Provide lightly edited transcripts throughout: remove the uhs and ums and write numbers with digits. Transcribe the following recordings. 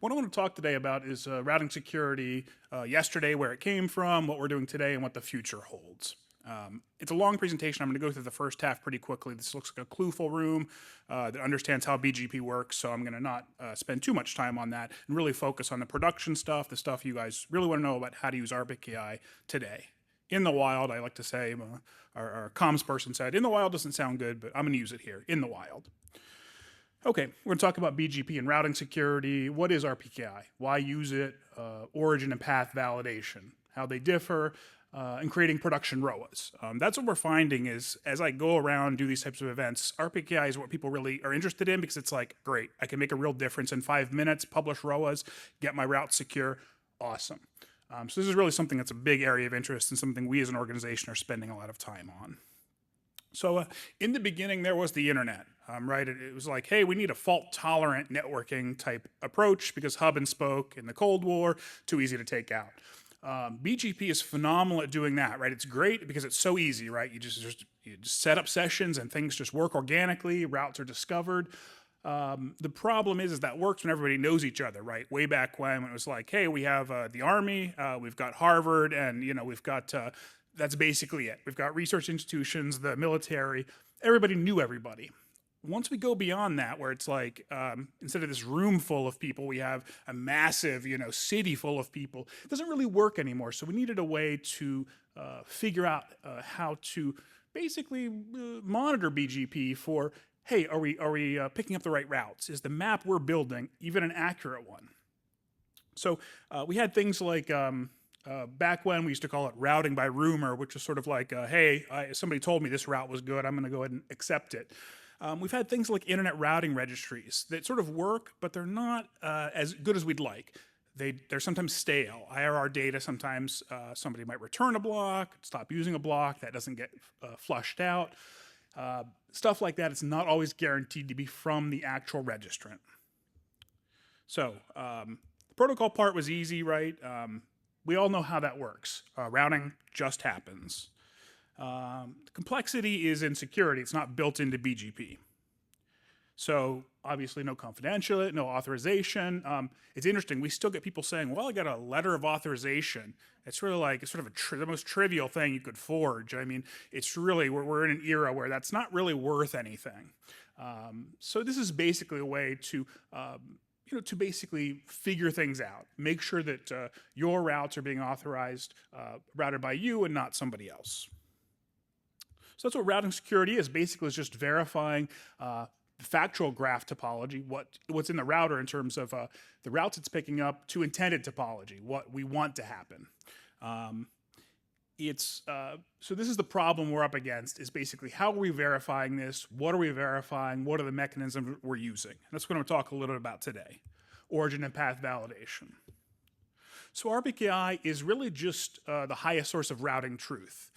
What I want to talk today about is routing security yesterday, where it came from, what we're doing today, and what the future holds. It's a long presentation. I'm going to go through the first half pretty quickly. This looks like a clueful room that understands how BGP works, so I'm going to not spend too much time on that and really focus on the production stuff, the stuff you guys really want to know about how to use RPKI today. In the wild, I like to say, our comms person said, in the wild doesn't sound good, but I'm going to use it here, in the wild. Okay, we're going to talk about BGP and routing security. What is RPKI? Why use it? Origin and path validation, how they differ, and creating production ROAs. That's what we're finding is, as I go around and do these types of events, RPKI is what people really are interested in because it's like, great, I can make a real difference in 5 minutes, publish ROAs, get my route secure, awesome. So this is really something that's a big area of interest and something we as an organization are spending a lot of time on. So in the beginning, there was the internet, right? It was like, hey, we need a fault-tolerant networking type approach because hub and spoke in the Cold War, too easy to take out. BGP is phenomenal at doing that, right? It's great because it's so easy, right? You just set up sessions and things just work organically, routes are discovered. The problem is that works when everybody knows each other, right? Way back when it was like, hey, we have the Army, we've got Harvard, and we've got that's basically it. We've got research institutions, the military, everybody knew everybody. Once we go beyond that, where it's like, instead of this room full of people, we have a massive, city full of people, it doesn't really work anymore. So we needed a way to figure out how to basically monitor BGP for, hey, are we picking up the right routes? Is the map we're building even an accurate one? So we had things like, back when we used to call it routing by rumor, which is sort of like, hey, somebody told me this route was good, I'm going to go ahead and accept it. We've had things like internet routing registries that sort of work, but they're not as good as we'd like. They're sometimes stale. IRR data, sometimes somebody might return a block, stop using a block, that doesn't get flushed out. Stuff like that, it's not always guaranteed to be from the actual registrant. So the protocol part was easy, right? We all know how that works. Routing just happens. The complexity is in security. It's not built into BGP. So obviously no confidentiality, no authorization. It's interesting. We still get people saying, well, I got a letter of authorization. It's really like, it's sort of the most trivial thing you could forge. I mean, it's really, we're in an era where that's not really worth anything. So this is basically a way to to basically figure things out. Make sure that your routes are being authorized, routed by you and not somebody else. So that's what routing security is. Basically, it's just verifying the factual graph topology, what's in the router in terms of the routes it's picking up to intended topology, what we want to happen. So this is the problem we're up against, is basically how are we verifying this? What are we verifying? What are the mechanisms we're using? And that's what I'm going to talk a little bit about today. Origin and path validation. So RPKI is really just the highest source of routing truth.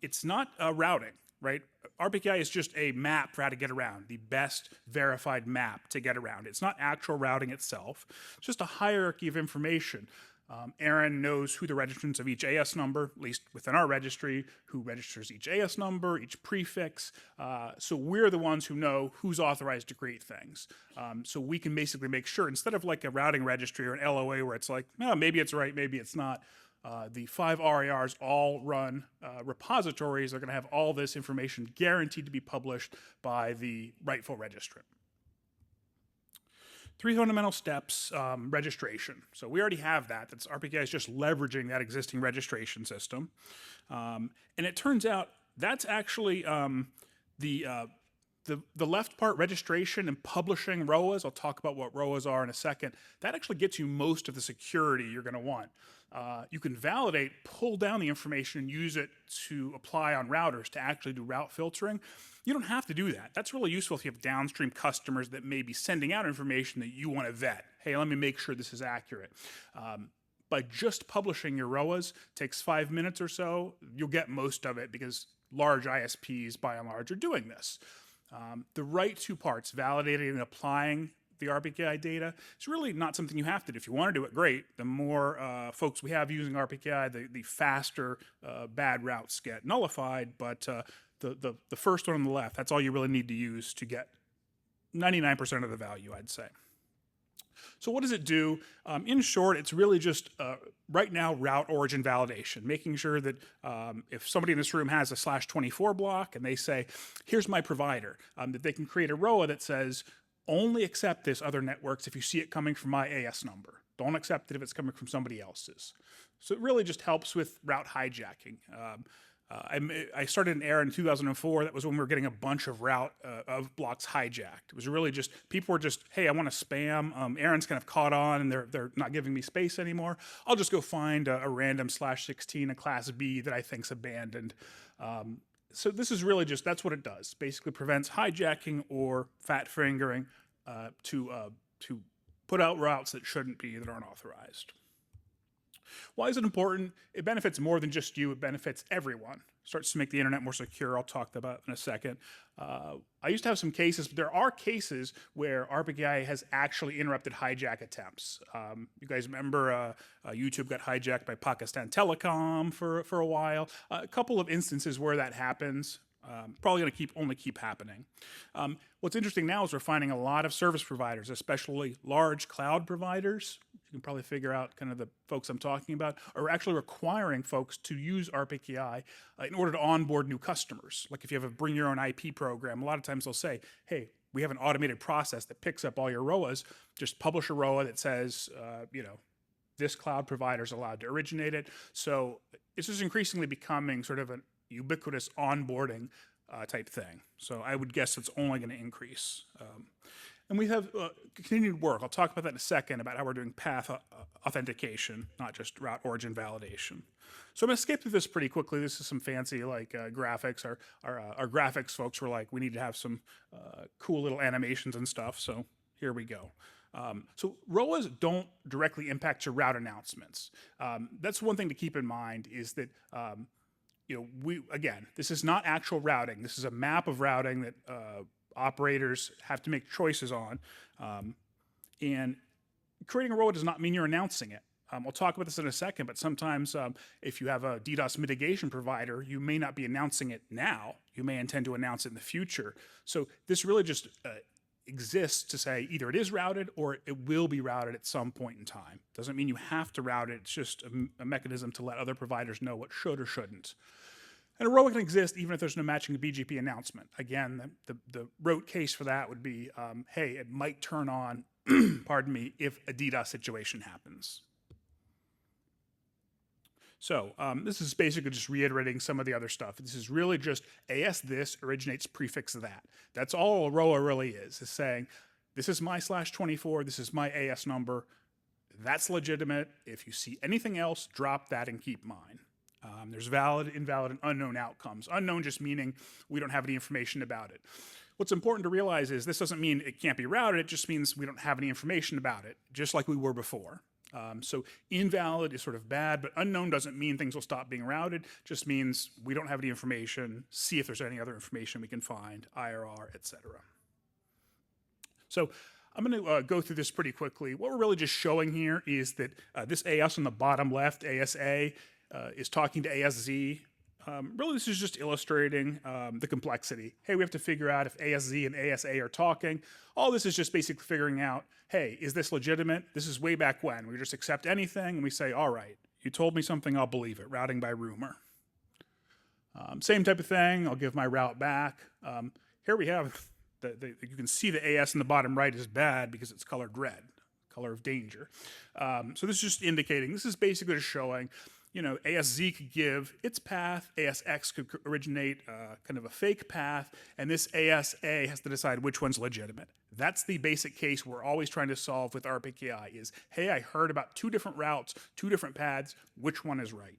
It's not routing, right? RPKI is just a map for how to get around, the best verified map to get around. It's not actual routing itself. It's just a hierarchy of information. Aaron knows who the registrants of each AS number, at least within our registry, who registers each AS number, each prefix. So we're the ones who know who's authorized to create things. So we can basically make sure, instead of like a routing registry or an LOA where it's like, oh, maybe it's right, maybe it's not, the 5 RARs all run repositories. They're going to have all this information guaranteed to be published by the rightful registrant. 3 fundamental steps, registration. So we already have that. That's RPKI is just leveraging that existing registration system. And it turns out that's actually the left part, registration and publishing ROAs. I'll talk about what ROAs are in a second. That actually gets you most of the security you're going to want. You can validate, pull down the information, and use it to apply on routers to actually do route filtering. You don't have to do that. That's really useful if you have downstream customers that may be sending out information that you want to vet. Hey, let me make sure this is accurate. By just publishing your ROAs, takes 5 minutes or so, you'll get most of it because large ISPs, by and large, are doing this. The right 2 parts, validating and applying the RPKI data, it's really not something you have to do. If you want to do it, great. The more folks we have using RPKI, the faster bad routes get nullified, but the first one on the left, that's all you really need to use to get 99% of the value, I'd say. So what does it do? In short, it's really just right now route origin validation, making sure that if somebody in this room has a /24 block and they say, here's my provider, that they can create a ROA that says, only accept this other networks if you see it coming from my AS number. Don't accept it if it's coming from somebody else's. So it really just helps with route hijacking. I started an era in 2004. That was when we were getting a bunch of of blocks hijacked. It was really just, people were just, hey, I want to spam. Aaron's kind of caught on and they're not giving me space anymore. I'll just go find a random /16, a class B that I think's abandoned. So this is really just, that's what it does. Basically prevents hijacking or fat fingering to put out routes that shouldn't be, that aren't authorized. Why is it important? It benefits more than just you, it benefits everyone. Starts to make the internet more secure, I'll talk about in a second. I used to have some cases, but there are cases where RPKI has actually interrupted hijack attempts. You guys remember YouTube got hijacked by Pakistan Telecom for a while. A couple of instances where that happens. Probably going to only keep happening. What's interesting now is we're finding a lot of service providers, especially large cloud providers. You can probably figure out kind of the folks I'm talking about, are actually requiring folks to use RPKI in order to onboard new customers. Like if you have a bring your own IP program, a lot of times they'll say, hey, we have an automated process that picks up all your ROAs. Just publish a ROA that says, this cloud provider is allowed to originate it. So it's just increasingly becoming sort of an ubiquitous onboarding type thing. So I would guess it's only going to increase. And we have continued work. I'll talk about that in a second, about how we're doing path authentication, not just route origin validation. So I'm going to skip through this pretty quickly. This is some fancy graphics. Our graphics folks were like, we need to have some cool little animations and stuff. So here we go. So ROAs don't directly impact your route announcements. That's one thing to keep in mind, is that again, this is not actual routing. This is a map of routing that operators have to make choices on. And creating a ROA does not mean you're announcing it. I'll talk about this in a second, but sometimes if you have a DDoS mitigation provider, you may not be announcing it now. You may intend to announce it in the future. So this really just exists to say either it is routed or it will be routed at some point in time. Doesn't mean you have to route it. It's just a mechanism to let other providers know what should or shouldn't. And a ROA can exist even if there's no matching BGP announcement. Again, the rote case for that would be, hey, it might turn on, pardon me, if a DDoS situation happens. So this is basically just reiterating some of the other stuff. This is really just AS this originates prefix that. That's all a ROA really is saying, this is my /24, this is my AS number, that's legitimate. If you see anything else, drop that and keep mine. There's valid, invalid, and unknown outcomes. Unknown just meaning we don't have any information about it. What's important to realize is this doesn't mean it can't be routed, it just means we don't have any information about it, just like we were before. So invalid is sort of bad, but unknown doesn't mean things will stop being routed, just means we don't have any information, see if there's any other information we can find, IRR, etc. So I'm going to go through this pretty quickly. What we're really just showing here is that this AS on the bottom left, ASA, is talking to ASZ. Really, this is just illustrating the complexity. Hey, we have to figure out if ASZ and ASA are talking. All this is just basically figuring out, hey, is this legitimate? This is way back when. We just accept anything and we say, all right, you told me something, I'll believe it. Routing by rumor. Same type of thing. I'll give my route back. Here we have, you can see the AS in the bottom right is bad because it's colored red, color of danger. So this is just indicating, this is basically just showing, ASZ could give its path, ASX could originate kind of a fake path, and this ASA has to decide which one's legitimate. That's the basic case we're always trying to solve with RPKI is, hey, I heard about 2 different routes, 2 different paths, which one is right?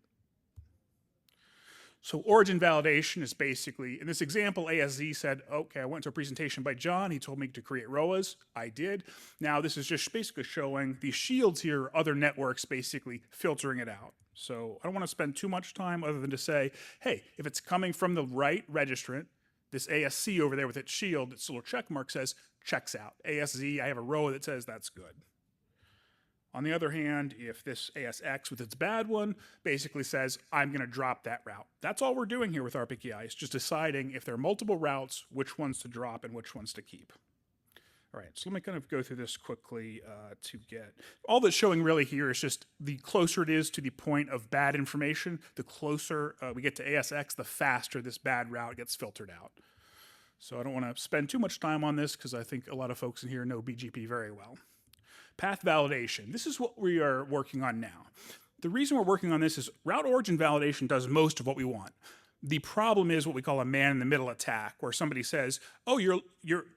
So origin validation is basically, in this example, ASZ said, okay, I went to a presentation by John. He told me to create ROAs. I did. Now this is just basically showing these shields here, other networks basically filtering it out. So I don't want to spend too much time other than to say, hey, if it's coming from the right registrant, this ASC over there with its shield, its little check mark says, checks out. ASZ, I have a ROA that says that's good. On the other hand, if this ASX with its bad one basically says, I'm going to drop that route. That's all we're doing here with RPKI. It's just deciding if there are multiple routes, which ones to drop and which ones to keep. All right, so let me kind of go through this quickly to get all that's showing really here is just the closer it is to the point of bad information, the closer we get to ASX, the faster this bad route gets filtered out. So I don't want to spend too much time on this because I think a lot of folks in here know BGP very well. Path validation. This is what we are working on now. The reason we're working on this is route origin validation does most of what we want. The problem is what we call a man-in-the-middle attack, where somebody says, "Oh,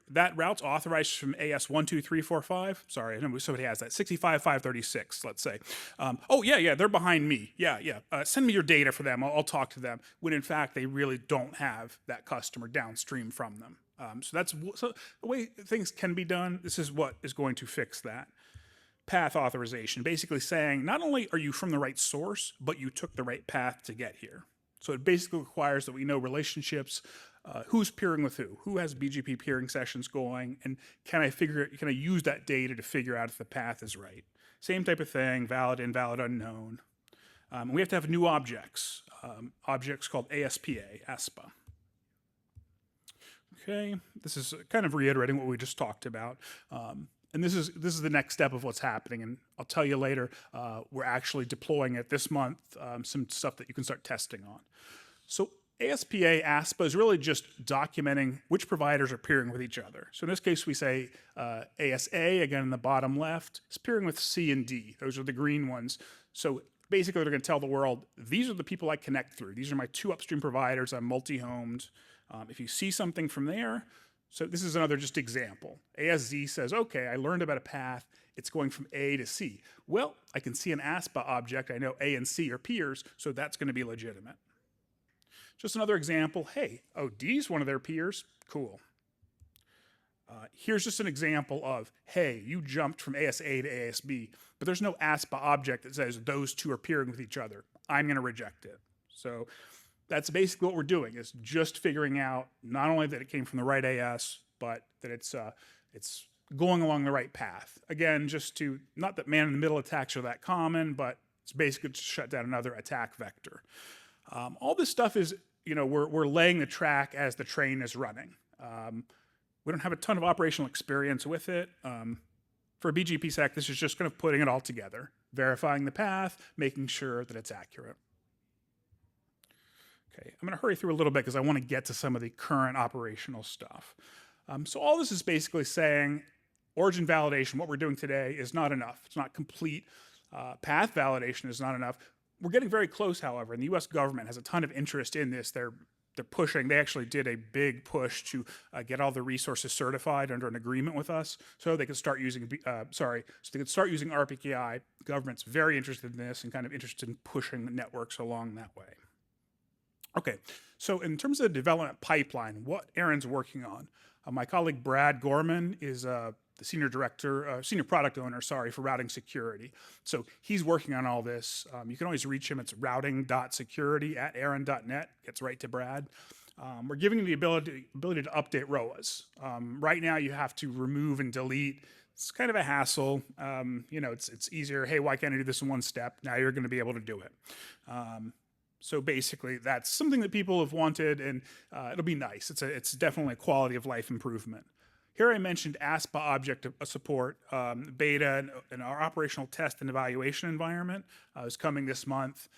that route's authorized from AS 12345." Sorry, I know somebody has that 65536. Let's say, "Oh yeah, they're behind me. Yeah. Send me your data for them. I'll talk to them." When in fact they really don't have that customer downstream from them. So the way things can be done. This is what is going to fix that. Path authorization, basically saying not only are you from the right source, but you took the right path to get here. So it basically requires that we know relationships, who's peering with who has BGP peering sessions going, and can I use that data to figure out if the path is right? Same type of thing, valid, invalid, unknown. We have to have new objects, objects called ASPA. Okay, this is kind of reiterating what we just talked about. And this is the next step of what's happening, and I'll tell you later. We're actually deploying it this month. Some stuff that you can start testing on. So ASPA is really just documenting which providers are peering with each other. So in this case, we say ASA again in the bottom left is peering with C and D. Those are the green ones. So basically, they're going to tell the world these are the people I connect through. These are my two upstream providers. I'm multi-homed. If you see something from there. So this is another just example. ASZ says, okay, I learned about a path. It's going from A to C. Well, I can see an ASPA object. I know A and C are peers, so that's going to be legitimate. Just another example. Hey, D's one of their peers. Cool. Here's just an example of, hey, you jumped from ASA to ASB, but there's no ASPA object that says those two are peering with each other. I'm going to reject it. So that's basically what we're doing, is just figuring out not only that it came from the right AS, but that it's going along the right path. Again, not that man-in-the-middle attacks are that common, but it's basically to shut down another attack vector. All this stuff is, we're laying the track as the train is running. We don't have a ton of operational experience with it. For BGPsec, this is just kind of putting it all together, verifying the path, making sure that it's accurate. Okay, I'm going to hurry through a little bit because I want to get to some of the current operational stuff. So all this is basically saying origin validation, what we're doing today, is not enough. It's not complete. Path validation is not enough. We're getting very close, however, and the U.S. government has a ton of interest in this. They're pushing. They actually did a big push to get all the resources certified under an agreement with us, so they could start using. RPKI. Government's very interested in this and kind of interested in pushing networks along that way. Okay, so in terms of the development pipeline, what Aaron's working on, my colleague Brad Gorman is the senior product owner, for routing security. So he's working on all this. You can always reach him. It's routing.security@aaron.net. Gets right to Brad. We're giving you the ability to update ROAs. Right now, you have to remove and delete. It's kind of a hassle. It's easier. Hey, why can't I do this in one step? Now you're going to be able to do it. So basically, that's something that people have wanted, and it'll be nice. It's definitely a quality of life improvement. Here I mentioned ASPA object support, beta, and our operational test and evaluation environment is coming this month.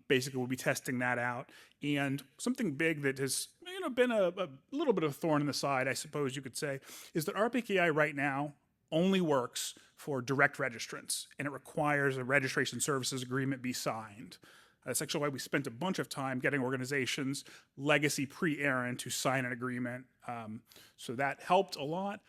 Basically, we'll be testing that out. And something big that has been a little bit of a thorn in the side, I suppose you could say, is that RPKI right now only works for direct registrants, and it requires a registration services agreement be signed. That's actually why we spent a bunch of time getting organizations, legacy pre-Aaron, to sign an agreement. So that helped a lot.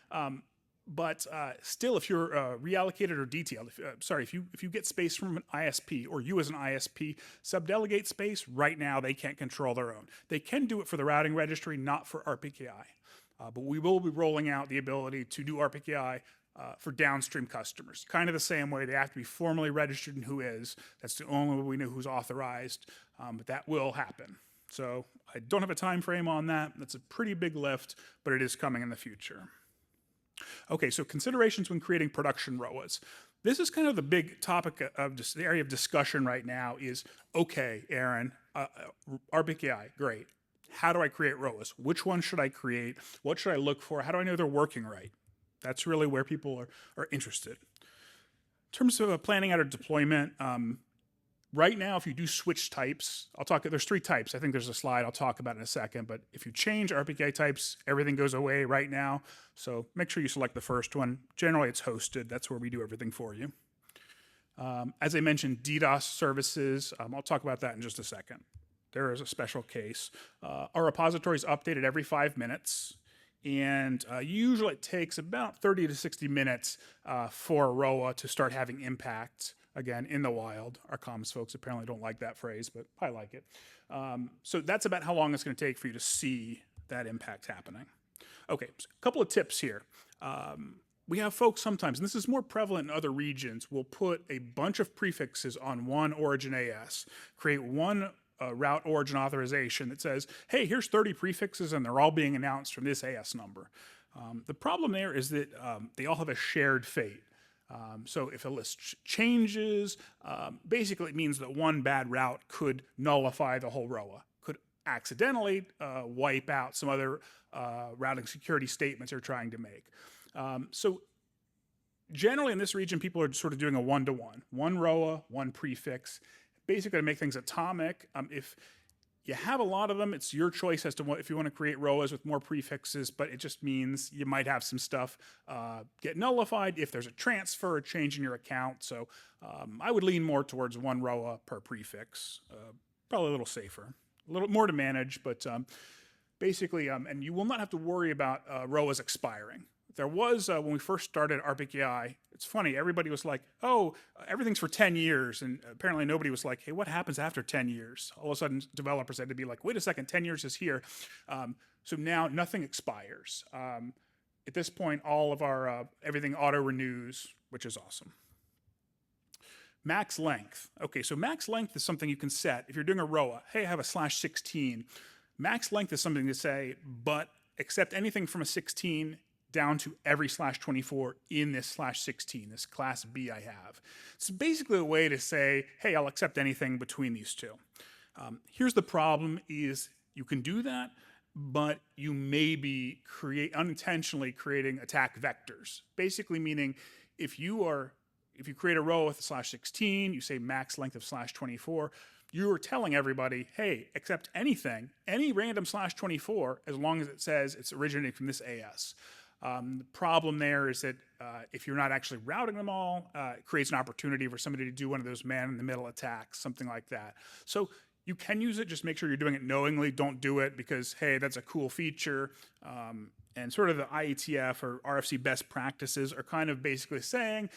But still, if you're reallocated or detailed, if you get space from an ISP, or you as an ISP subdelegate space, right now they can't control their own. They can do it for the routing registry, not for RPKI. But we will be rolling out the ability to do RPKI for downstream customers. Kind of the same way. They have to be formally registered in Whois. That's the only way we know who's authorized, but that will happen. So I don't have a time frame on that. That's a pretty big lift, but it is coming in the future. Okay, so considerations when creating production ROAs. This is kind of the big topic of just the area of discussion right now is, okay, Aaron, RPKI, great. How do I create ROAs? Which one should I create? What should I look for? How do I know they're working right? That's really where people are interested. In terms of planning out a deployment, right now, if you do switch types, there's 3 types. I think there's a slide I'll talk about in a second, but if you change RPKI types, everything goes away right now. So make sure you select the first one. Generally, it's hosted. That's where we do everything for you. As I mentioned, DDoS services, I'll talk about that in just a second. There is a special case. Our repository is updated every 5 minutes. And usually it takes about 30 to 60 minutes for a ROA to start having impact, again, in the wild. Our comms folks apparently don't like that phrase, but I like it. So that's about how long it's going to take for you to see that impact happening. Okay, so a couple of tips here. We have folks sometimes, and this is more prevalent in other regions, will put a bunch of prefixes on one origin AS, create one route origin authorization that says, hey, here's 30 prefixes and they're all being announced from this AS number. The problem there is that they all have a shared fate. So if a list changes, basically it means that one bad route could nullify the whole ROA, could accidentally wipe out some other routing security statements they're trying to make. So generally in this region, people are sort of doing a one-to-one, one ROA, one prefix, basically to make things atomic. If you have a lot of them, it's your choice as to if you want to create ROAs with more prefixes, but it just means you might have some stuff get nullified if there's a transfer or change in your account. So I would lean more towards one ROA per prefix, probably a little safer, a little more to manage, but basically, and you will not have to worry about ROAs expiring. There was, when we first started RPKI, it's funny, everybody was like, oh, everything's for 10 years. And apparently nobody was like, hey, what happens after 10 years? All of a sudden, developers had to be like, wait a second, 10 years is here. So now nothing expires. At this point, all of our, everything auto-renews, which is awesome. Max length. Okay, so max length is something you can set. If you're doing a ROA, hey, I have a /16. Max length is something to say, but accept anything from a 16 down to every /24 in this /16, this class B I have. It's basically a way to say, hey, I'll accept anything between these two. Here's the problem is you can do that, but you may be unintentionally creating attack vectors. Basically meaning if you create a row with a /16, you say max length of /24, you are telling everybody, hey, accept anything, any random /24, as long as it says it's originating from this AS. The problem there is that if you're not actually routing them all, it creates an opportunity for somebody to do one of those man-in-the-middle attacks, something like that. So you can use it, just make sure you're doing it knowingly. Don't do it because, hey, that's a cool feature. And sort of the IETF or RFC best practices are kind of basically saying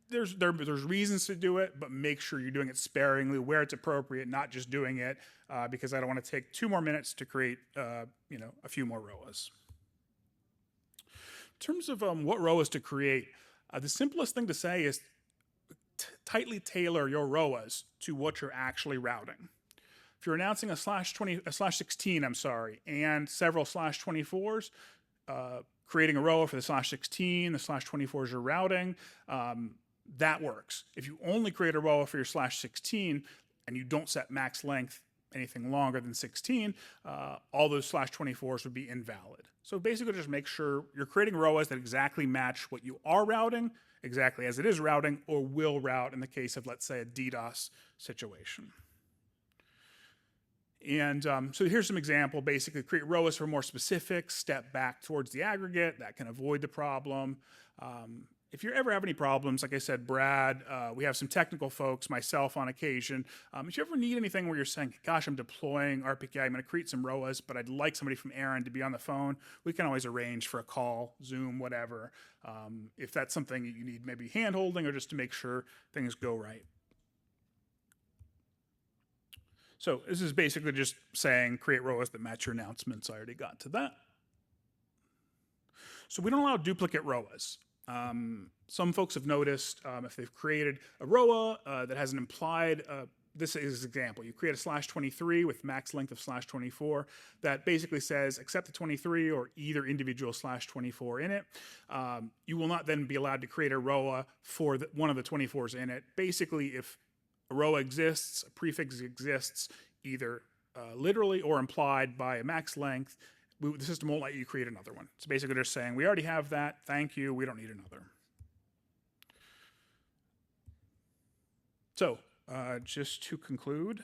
there's reasons to do it, but make sure you're doing it sparingly where it's appropriate, not just doing it because I don't want to take 2 more minutes to create a few more ROAs. In terms of what ROAs to create, the simplest thing to say is tightly tailor your ROAs to what you're actually routing. If you're announcing a /16, and several /24s, creating a ROA for the /16, the /24s you're routing, that works. If you only create a ROA for your /16 and you don't set max length anything longer than 16, all those /24s would be invalid. So basically just make sure you're creating ROAs that exactly match what you are routing, exactly as it is routing, or will route in the case of, let's say, a DDoS situation. And so here's some example, basically create ROAs for more specific, step back towards the aggregate, that can avoid the problem. If you ever have any problems, like I said, Brad, we have some technical folks, myself on occasion. If you ever need anything where you're saying, gosh, I'm deploying RPKI, I'm going to create some ROAs, but I'd like somebody from Aaron to be on the phone, we can always arrange for a call, Zoom, whatever, if that's something you need maybe hand-holding or just to make sure things go right. So this is basically just saying create ROAs that match your announcements. I already got to that. So we don't allow duplicate ROAs. Some folks have noticed if they've created a ROA that has an implied, this is an example, you create a /23 with max length of /24 that basically says accept the 23 or either individual /24 in it. You will not then be allowed to create a ROA for one of the 24s in it. Basically, if a ROA exists, a prefix exists, either literally or implied by a max length, the system won't let you create another one. So basically they're saying, we already have that, thank you, we don't need another. So just to conclude,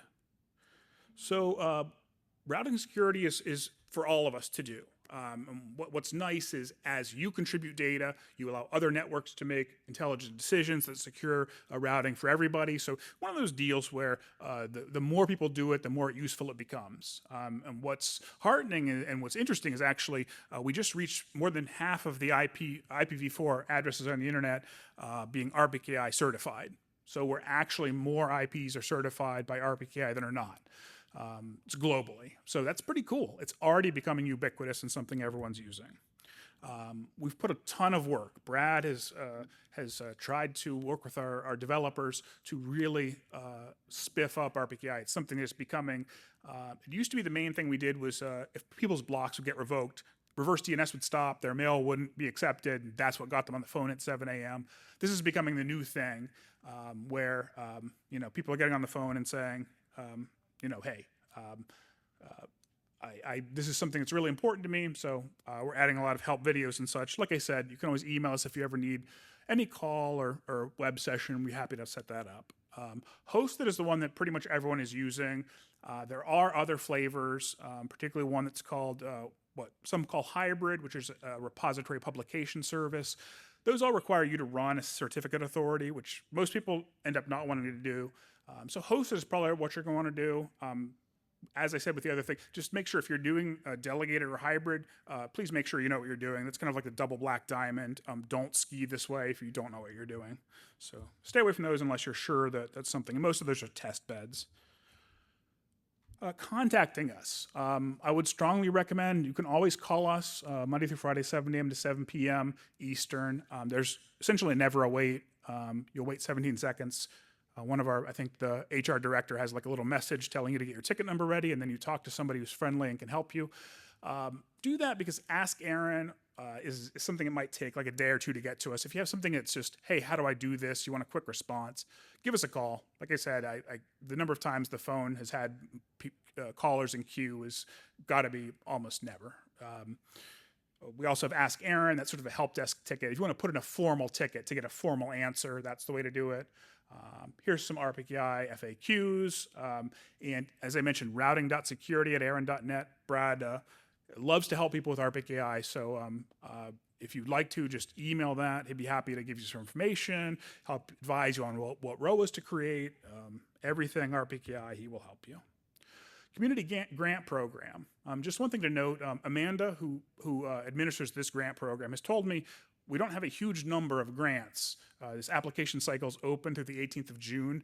so routing security is for all of us to do. What's nice is as you contribute data, you allow other networks to make intelligent decisions that secure routing for everybody. So one of those deals where the more people do it, the more useful it becomes. And what's heartening and what's interesting is actually we just reached more than half of the IPv4 addresses on the internet being RPKI certified. So we're actually more IPs are certified by RPKI than are not. It's globally. So that's pretty cool. It's already becoming ubiquitous and something everyone's using. We've put a ton of work. Brad has tried to work with our developers to really spiff up RPKI. It's something that's becoming, it used to be the main thing we did was if people's blocks would get revoked, reverse DNS would stop, their mail wouldn't be accepted, and that's what got them on the phone at 7 a.m. This is becoming the new thing where people are getting on the phone and saying, hey, this is something that's really important to me, so we're adding a lot of help videos and such. Like I said, you can always email us if you ever need any call or web session. We're happy to set that up. Hosted is the one that pretty much everyone is using. There are other flavors, particularly one that's called what some call hybrid, which is a repository publication service. Those all require you to run a certificate authority, which most people end up not wanting to do. So hosted is probably what you're going to want to do. As I said with the other thing, just make sure if you're doing a delegated or hybrid, please make sure you know what you're doing. That's kind of like the double black diamond. Don't ski this way if you don't know what you're doing. So stay away from those unless you're sure that that's something. And most of those are test beds. Contacting us. I would strongly recommend, you can always call us Monday through Friday, 7 a.m. to 7 p.m. Eastern. There's essentially never a wait. You'll wait 17 seconds. I think the HR director has like a little message telling you to get your ticket number ready, and then you talk to somebody who's friendly and can help you. Do that because Ask Aaron is something that might take like a day or two to get to us. If you have something that's just, hey, how do I do this? You want a quick response, give us a call. Like I said, the number of times the phone has had callers in queue has got to be almost never. We also have Ask Aaron, that's sort of a help desk ticket. If you want to put in a formal ticket to get a formal answer, that's the way to do it. Here's some RPKI FAQs. And as I mentioned, routing.security@aaron.net. Brad loves to help people with RPKI. So if you'd like to, just email that. He'd be happy to give you some information, help advise you on what ROAs to create, everything RPKI, he will help you. Community grant program. Just one thing to note, Amanda, who administers this grant program, has told me we don't have a huge number of grants. This application cycle is open through the 18th of June.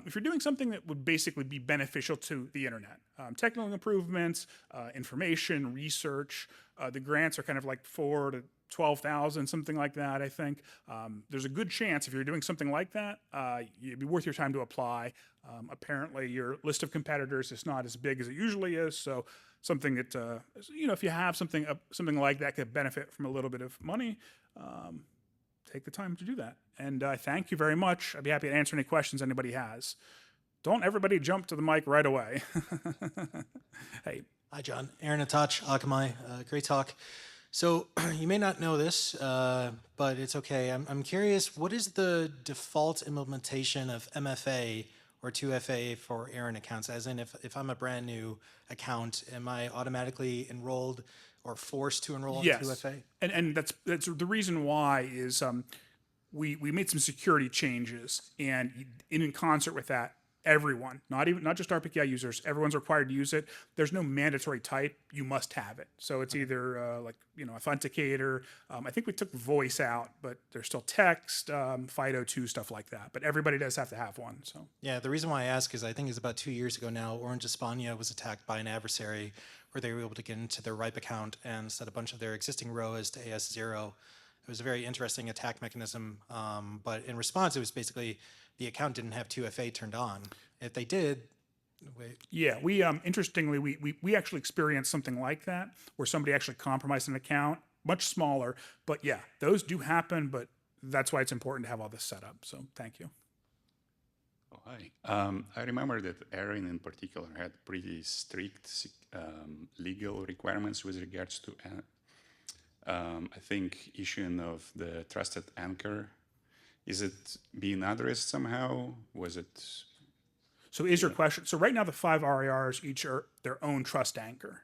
If you're doing something that would basically be beneficial to the internet, technical improvements, information, research, the grants are kind of like 4,000 to 12,000, something like that, I think. There's a good chance if you're doing something like that, it'd be worth your time to apply. Apparently your list of competitors is not as big as it usually is, so something that, if you have something like that could benefit from a little bit of money, take the time to do that. And thank you very much. I'd be happy to answer any questions anybody has. Don't everybody jump to the mic right away. Hey. Hi, John. Aaron Atach, Akamai. Great talk. So you may not know this, but it's okay. I'm curious, what is the default implementation of MFA or 2FA for Aaron accounts? As in, if I'm a brand new account, am I automatically enrolled or forced to enroll in 2FA? And that's the reason why is we made some security changes, and in concert with that, everyone, not just RPKI users, everyone's required to use it. There's no mandatory type. You must have it. So it's either authenticator. I think we took voice out, but there's still text, FIDO2, stuff like that. But everybody does have to have one. So yeah, the reason why I ask is I think it's about 2 years ago now, Orange España was attacked by an adversary where they were able to get into their RIPE account and set a bunch of their existing ROAs to AS0. It was a very interesting attack mechanism, but in response, it was basically the account didn't have 2FA turned on. If they did, yeah, we interestingly, we actually experienced something like that, where somebody actually compromised an account, much smaller, but yeah, those do happen, but that's why it's important to have all this set up, so thank you. Oh, hi. I remember that Erin in particular had pretty strict legal requirements with regards to, I think, issuing of the trusted anchor. Is it being addressed somehow? Was it? So is your question, so right now the 5 RARs each are their own trust anchor.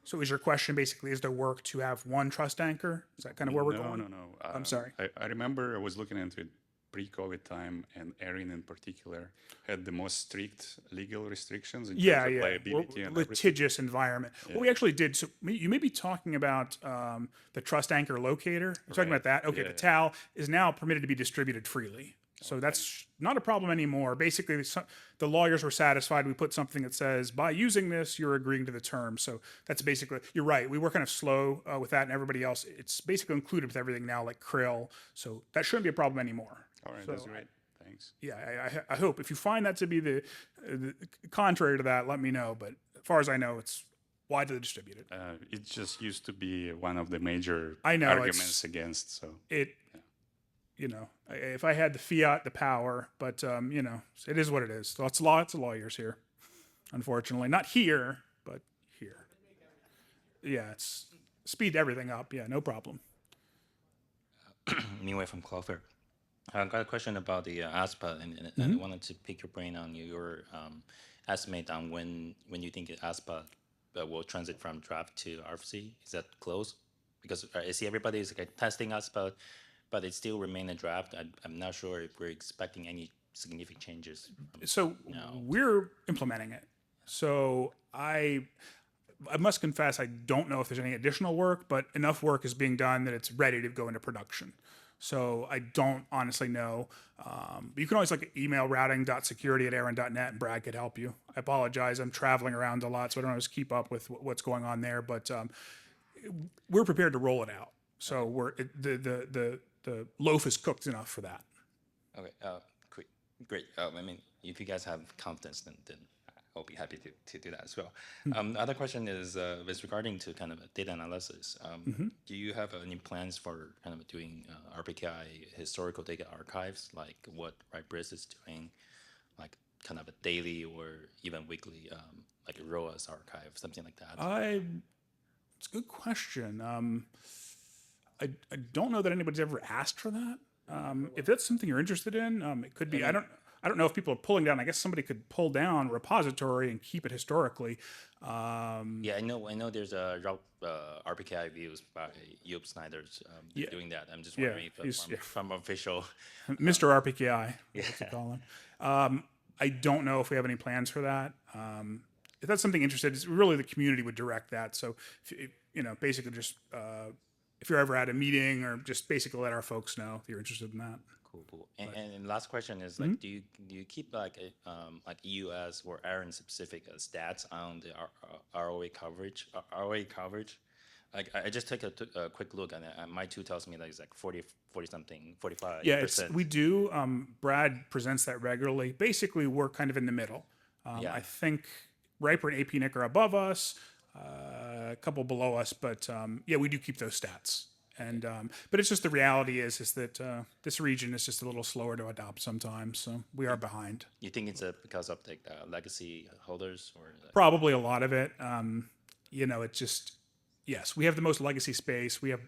So is your question basically, is there work to have one trust anchor? Is that kind of where we're going? No. I'm sorry. I remember I was looking into it pre-COVID time, and Erin in particular had the most strict legal restrictions in terms of liability and everything. Litigious environment. What we actually did, so you may be talking about the trust anchor locator. You're talking about that? Okay, the TAL is now permitted to be distributed freely. So that's not a problem anymore. Basically, the lawyers were satisfied. We put something that says, by using this, you're agreeing to the terms. So that's basically, you're right. We were kind of slow with that, and everybody else, it's basically included with everything now, like Krill. So that shouldn't be a problem anymore. All right, that's great. Thanks. Yeah, I hope. If you find that to be the contrary to that, let me know. But as far as I know, it's widely distributed. It just used to be one of the major I know, arguments against. So you know, if I had the fiat, the power, but you know, it is what it is. Lots of lawyers here, unfortunately. Not here, but here. Yeah, it's speed everything up. Yeah, no problem. Anyway, from Clover. I've got a question about the ASPA, and I wanted to pick your brain on your estimate on when you think ASPA will transit from draft to RFC. Is that close? Because I see everybody is like testing ASPA, but it still remain a draft. I'm not sure if we're expecting any significant changes. So we're implementing it. So I must confess, I don't know if there's any additional work, but enough work is being done that it's ready to go into production. So I don't honestly know. But you can always look at email routing.security@aaron.net, and Brad could help you. I apologize. I'm traveling around a lot, so I don't always keep up with what's going on there. But we're prepared to roll it out. So the loaf is cooked enough for that. Okay, great. I mean, if you guys have confidence, then I'll be happy to do that as well. The other question is with regarding to kind of data analysis. Do you have any plans for kind of doing RPKI historical data archives, like what RightBriz is doing, like kind of a daily or even weekly, like a ROAs archive, something like that? It's a good question. I don't know that anybody's ever asked for that. If that's something you're interested in, it could be. I don't know if people are pulling down. I guess somebody could pull down a repository and keep it historically. Yeah, I know. There's a RPKI views by Joop Snijders doing that. I'm just wondering if from official Mr. RPKI, what you call him. I don't know if we have any plans for that. If that's something interested, it's really the community would direct that. So, basically just if you're ever at a meeting, or just basically let our folks know if you're interested in that. Cool. And last question is like, do you keep like US or Aaron specific stats on the ROA coverage? Like I just took a quick look, and my two tells me that it's like 40 something, 45%. Yeah, we do. Brad presents that regularly. Basically, we're kind of in the middle. I think Riper and APNIC are above us, a couple below us, but we do keep those stats. And but it's just the reality is that this region is just a little slower to adopt sometimes, so we are behind. You think it's because of the legacy holders, or probably a lot of it? It's just yes, we have the most legacy space. We have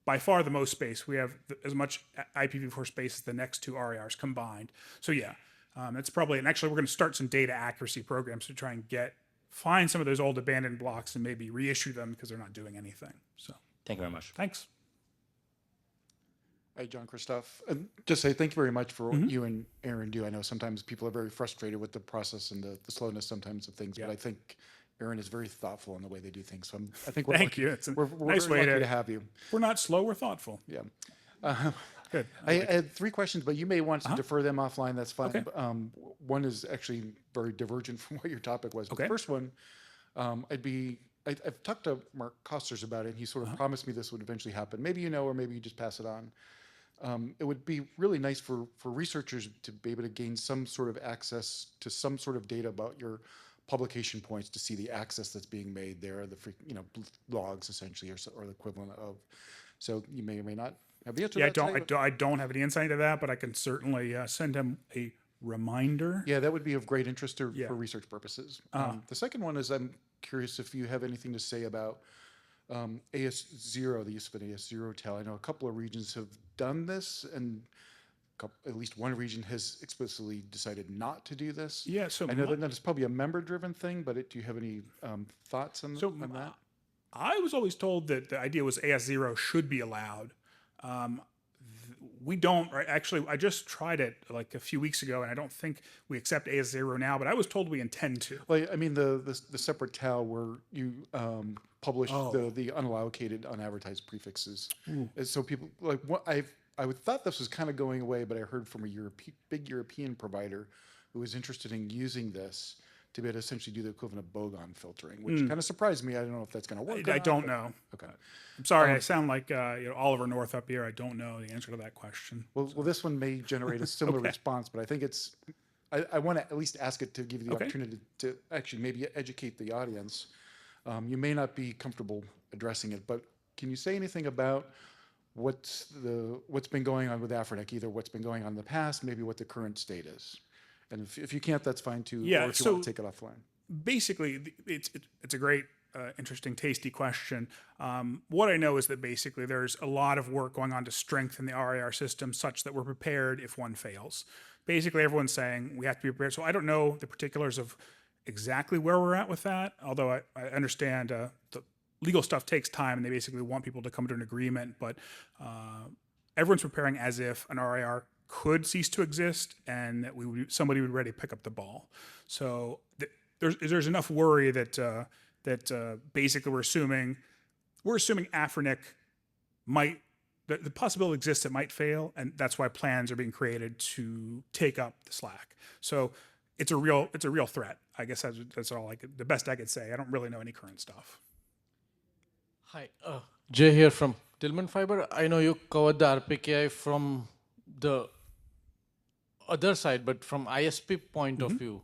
by far the most space. We have as much IPv4 space as the next two RARs combined. So that's probably. And actually, we're going to start some data accuracy programs to try and find some of those old abandoned blocks and maybe reissue them because they're not doing anything. So. Thank you very much. Thanks. Hi, John Christoph. And just say thank you very much for what you and Aaron do. I know sometimes people are very frustrated with the process and the slowness sometimes of things, but I think Aaron is very thoughtful in the way they do things. So I think we're thank you. It's a we're nice very way lucky to have you. We're not slow. We're thoughtful. Yeah. Good. I had three questions, but you may want to defer them offline. That's fine. Okay. One is actually very divergent from what your topic was. But Okay. the first one, I've talked to Mark Costers about it, and he sort of promised me this would eventually happen. Maybe you know, or maybe you just pass it on. It would be really nice for researchers to be able to gain some sort of access to some sort of data about your publication points to see the access that's being made there, the logs essentially, or the equivalent of. So you may or may not have the answer. Yeah, I don't have any insight into that, but I can certainly send him a reminder. Yeah, that would be of great interest Yeah. for research purposes. The second one is I'm curious if you have anything to say about AS0, the use of an AS0 tell. I know a couple of regions have done this, and at least one region has explicitly decided not to do this. Yeah, so I know that it's probably a member-driven thing, but do you have any thoughts on that? I was always told that the idea was AS0 should be allowed. We don't, right? Actually, I just tried it like a few weeks ago, and I don't think we accept AS0 now, but I was told we intend to. Well, I mean, the separate tell where you publish the unallocated, unadvertised prefixes. And so people, like, I would thought this was kind of going away, but I heard from a big European provider who was interested in using this to be able to essentially do the equivalent of bogon filtering, which kind of surprised me. I don't know if that's going to work. I don't know. Okay. I'm sorry, I sound like Oliver North up here. I don't know the answer to that question. Well, this one may generate a similar response, but I think it's. I want to at least ask it to give you the opportunity to actually maybe educate the audience. You may not be comfortable addressing it, but can you say anything about what's been going on with AFRINIC, either what's been going on in the past, maybe what the current state is? And if you can't, that's fine too. Yeah, or if you want to take it offline. Basically, it's a great, interesting, tasty question. What I know is that basically there's a lot of work going on to strengthen the RIR system such that we're prepared if one fails. Basically, everyone's saying we have to be prepared. So I don't know the particulars of exactly where we're at with that, although I understand the legal stuff takes time and they basically want people to come to an agreement, but everyone's preparing as if an RIR could cease to exist and that somebody would ready to pick up the ball. So there's enough worry that basically we're assuming AFRINIC might, the possibility exists it might fail, and that's why plans are being created to take up the slack. So it's a real threat. I guess that's all the best I could say. I don't really know any current stuff. Hi, Jay here from Tillman Fiber. I know you covered the RPKI from the other side, but from ISP point of view,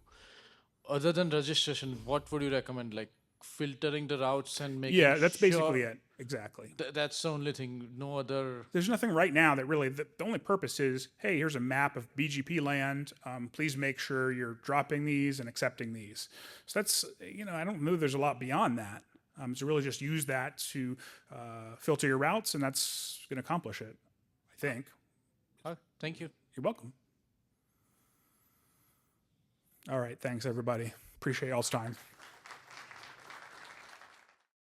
other than registration, what would you recommend? Like filtering the routes and making that's basically it. Exactly. That's the only thing. No other. There's nothing right now that really. The only purpose is, hey, here's a map of BGP land. Please make sure you're dropping these and accepting these. So that's I don't know. There's a lot beyond that. So really just use that to filter your routes, and that's going to accomplish it, I think. Thank you. You're welcome. All right. Thanks, everybody. Appreciate y'all's time.